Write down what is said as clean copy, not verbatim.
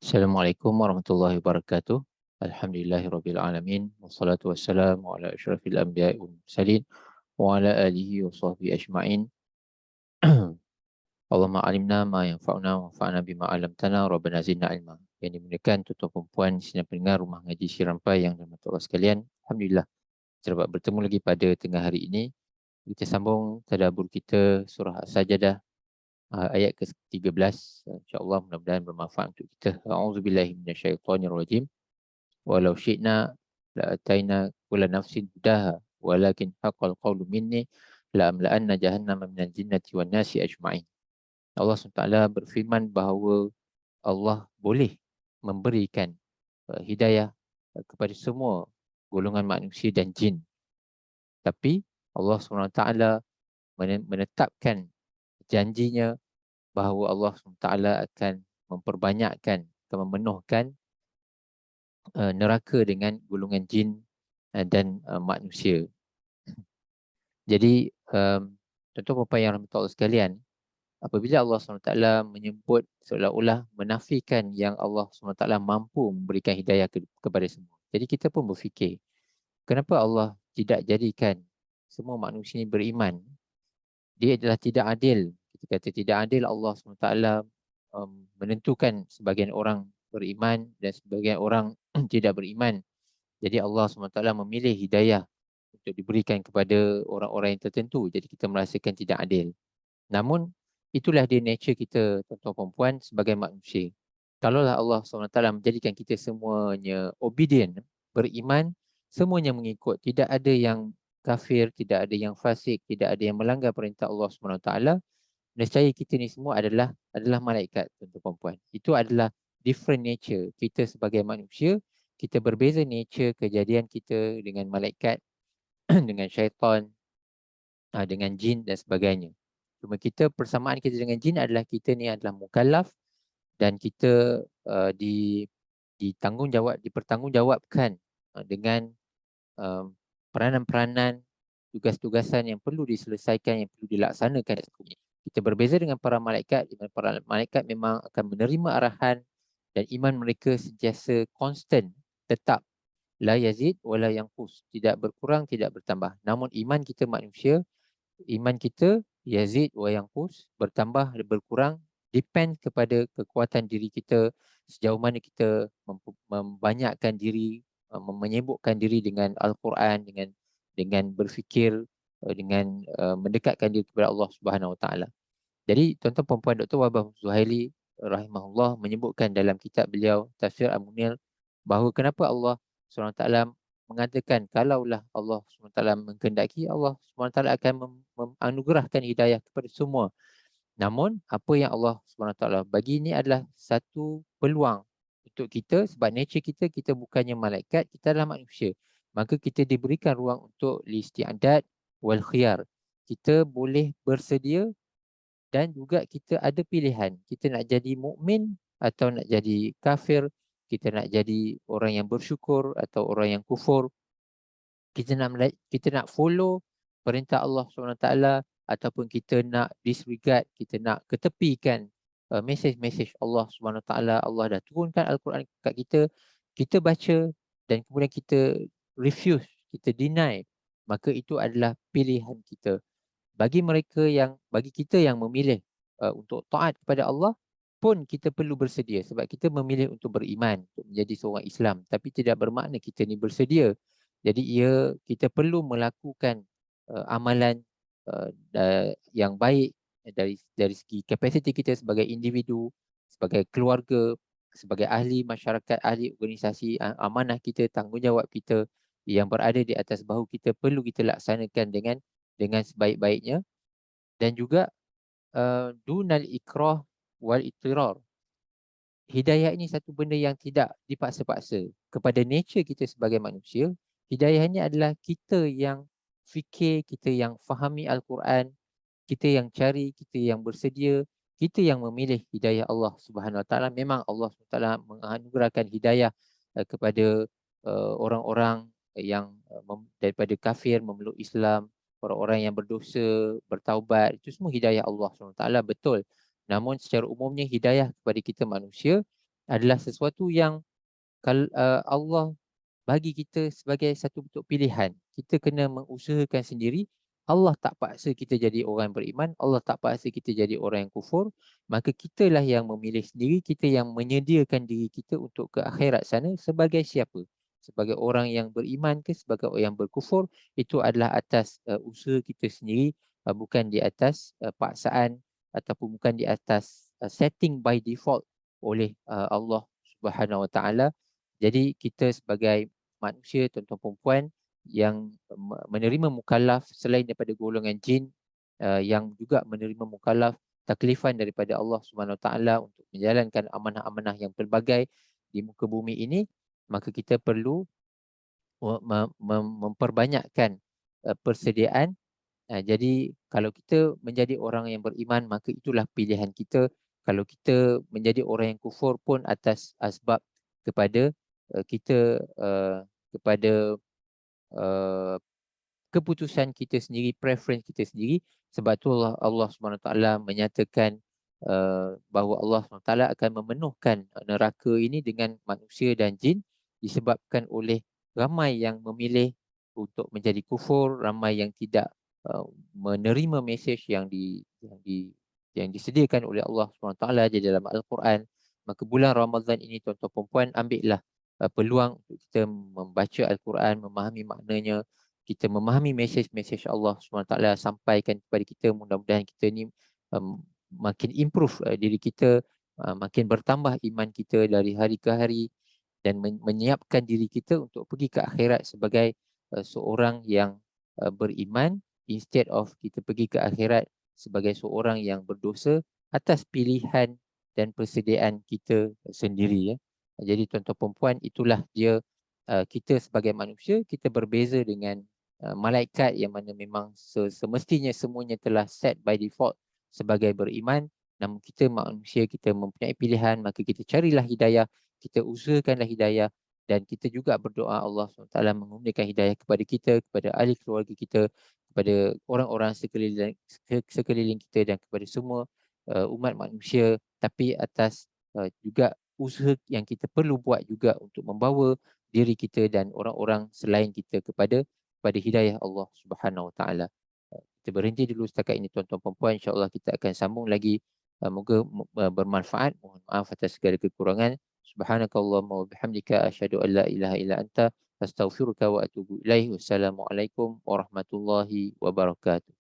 Assalamualaikum warahmatullahi wabarakatuh. Alhamdulillahirabbil alamin wassalatu wassalamu ala asyrafil anbiya'i wal mursalin wa ala alihi wa sahbihi ajma'in. Allahumma alimna ma yanfa'una wanfa'na bima 'allamtana rabbana zidna ilma. Yang dimuliakan tuan-tuan dan puan sidang pendengar rumah ngaji Syirah yang dirahmati Allah sekalian. Alhamdulillah kita dapat bertemu lagi pada tengah hari ini. Kita sambung tadabbur kita surah As-Sajdah ayat ke-13. InsyaAllah mudah-mudahan bermanfaat untuk kita. A'udzubillahi minasyaitonirrajim. Walau syi'na la'ataina kulla nafsin hudaha walakin haqqal qawlu minni la'amla'anna jahannama minal jinnati wan nasi ajma'in. Allah SWT berfirman bahawa Allah boleh memberikan hidayah kepada semua golongan manusia dan jin. Tapi Allah SWT menetapkan janjinya bahawa Allah SWT akan memperbanyakkan, akan memenuhkan neraka dengan golongan jin dan manusia. Jadi tuan-tuan puan yang rahmati Allah sekalian, apabila Allah SWT menyebut seolah-olah menafikan yang Allah SWT mampu memberikan hidayah kepada semua. Jadi kita pun berfikir, kenapa Allah tidak jadikan semua manusia ini beriman? Dia adalah tidak adil. Kita kata tidak adil, Allah SWT menentukan sebagian orang beriman dan sebagian orang tidak beriman. Jadi Allah SWT memilih hidayah untuk diberikan kepada orang-orang yang tertentu. Jadi kita merasakan tidak adil. Namun itulah dia nature kita, tuan-tuan perempuan, sebagai manusia. Kalaulah Allah SWT menjadikan kita semuanya obedient, beriman, semuanya mengikut. Tidak ada yang kafir, tidak ada yang fasik, tidak ada yang melanggar perintah Allah SWT. Nescaya kita ni semua adalah malaikat, tuan-tuan perempuan. Itu adalah different nature. Kita sebagai manusia, kita berbeza nature kejadian kita dengan malaikat, dengan syaitan, dengan jin dan sebagainya. Cuma kita, persamaan kita dengan jin adalah kita ni adalah mukallaf dan kita dipertanggungjawabkan dengan peranan-peranan, tugas-tugasan yang perlu diselesaikan, yang perlu dilaksanakan. Kita berbeza dengan para malaikat, di mana para malaikat memang akan menerima arahan dan iman mereka sentiasa konstan, tetap. La yazid wa la yanqus, tidak berkurang, tidak bertambah. Namun iman kita manusia, iman kita yazid wa yanqus, bertambah, berkurang, depend kepada kekuatan diri kita, sejauh mana kita membanyakkan diri, menyibukkan diri dengan Al-Quran, dengan berfikir, dengan mendekatkan diri kepada Allah Subhanahu Wa Taala. Jadi tuan-tuan perempuan, Dr. Wahbah Zuhaili rahimahullah menyebutkan dalam kitab beliau Tafsir Al-Munir bahawa kenapa Allah SWT mengatakan kalaulah Allah SWT menghendaki, Allah SWT akan menganugerahkan hidayah kepada semua. Namun apa yang Allah SWT bagi ini adalah satu peluang untuk kita, sebab nature kita, kita bukannya malaikat, kita adalah manusia. Maka kita diberikan ruang untuk listi'adad wal khiyar. Kita boleh bersedia dan juga kita ada pilihan. Kita nak jadi mukmin atau nak jadi kafir, kita nak jadi orang yang bersyukur atau orang yang kufur. Kita nak follow perintah Allah SWT ataupun kita nak disregard, kita nak ketepikan mesej-mesej Allah SWT. Allah dah turunkan Al-Quran kat kita, kita baca dan kemudian kita refuse, kita deny. Maka itu adalah pilihan kita. Bagi kita yang memilih untuk taat kepada Allah pun kita perlu bersedia, sebab kita memilih untuk beriman, untuk menjadi seorang Islam, tapi tidak bermakna kita ni bersedia. Jadi kita perlu melakukan amalan yang baik dari segi kapasiti kita sebagai individu, sebagai keluarga, sebagai ahli masyarakat, ahli organisasi. Amanah kita, tanggungjawab kita yang berada di atas bahu kita perlu kita laksanakan dengan sebaik-baiknya. Dan juga dunal ikrah wal ittirar. Hidayah ini satu benda yang tidak dipaksa-paksa. Kepada nature kita sebagai manusia, hidayah ini adalah kita yang fikir, kita yang fahami Al-Quran, kita yang cari, kita yang bersedia, kita yang memilih hidayah Allah Subhanahu Wa Taala. Memang Allah Subhanahu Wa Taala menganugerahkan hidayah kepada orang-orang yang daripada kafir memeluk Islam, orang-orang yang berdosa, bertaubat. Itu semua hidayah Allah SWT, betul. Namun secara umumnya hidayah kepada kita manusia, adalah sesuatu yang Allah bagi kita sebagai satu bentuk pilihan. Kita kena mengusahakan sendiri. Allah tak paksa kita jadi orang beriman, Allah tak paksa kita jadi orang yang kufur. Maka kitalah yang memilih sendiri, kita yang menyediakan diri kita untuk ke akhirat sana sebagai siapa? Sebagai orang yang beriman ke sebagai orang yang berkufur, itu adalah atas usaha kita sendiri, bukan di atas paksaan ataupun bukan di atas setting by default oleh Allah Subhanahu Wa Taala. Jadi kita sebagai manusia, tuan-tuan perempuan yang menerima mukallaf selain daripada golongan jin, yang juga menerima mukallaf taklifan daripada Allah Subhanahu Wa Taala untuk menjalankan amanah-amanah yang pelbagai di muka bumi ini, maka kita perlu memperbanyakkan persediaan. Jadi kalau kita menjadi orang yang beriman, maka itulah pilihan kita. Kalau kita menjadi orang yang kufur pun atas asbab kepada kita, kepada uh, keputusan kita sendiri, preference kita sendiri. Sebab tu Allah SWT menyatakan bahawa Allah SWT akan memenuhkan neraka ini dengan manusia dan jin disebabkan oleh ramai yang memilih untuk menjadi kufur, ramai yang tidak menerima mesej yang disediakan oleh Allah SWT di dalam Al-Quran. Maka bulan Ramadan ini, tuan-tuan perempuan, ambillah peluang untuk kita membaca Al-Quran, memahami maknanya, kita memahami mesej-mesej Allah SWT sampaikan kepada kita. Mudah-mudahan kita ni makin improve diri kita, makin bertambah iman kita dari hari ke hari dan menyiapkan diri kita untuk pergi ke akhirat sebagai seorang yang beriman, instead of kita pergi ke akhirat sebagai seorang yang berdosa atas pilihan dan persediaan kita sendiri, ya. Jadi tuan-tuan perempuan, itulah dia, kita sebagai manusia, kita berbeza dengan malaikat yang mana memang semestinya semuanya telah set by default sebagai beriman. Namun kita manusia, kita mempunyai pilihan, maka kita carilah hidayah, kita usahakanlah hidayah, dan kita juga berdoa Allah SWT mengurniakan hidayah kepada kita, kepada ahli keluarga kita, kepada orang-orang sekeliling kita dan kepada semua umat manusia. Tapi atas juga usaha yang kita perlu buat juga untuk membawa diri kita dan orang-orang selain kita kepada hidayah Allah Subhanahu Wa Taala. Kita berhenti dulu setakat ini, tuan-tuan perempuan. InsyaAllah kita akan sambung lagi. Moga bermanfaat. Mohon maaf atas segala kekurangan. Subhanakallahumma wa bihamdika asyhadu an la ilaha illa anta astaghfiruka wa atubu ilaih. Wassalamualaikum warahmatullahi wabarakatuh.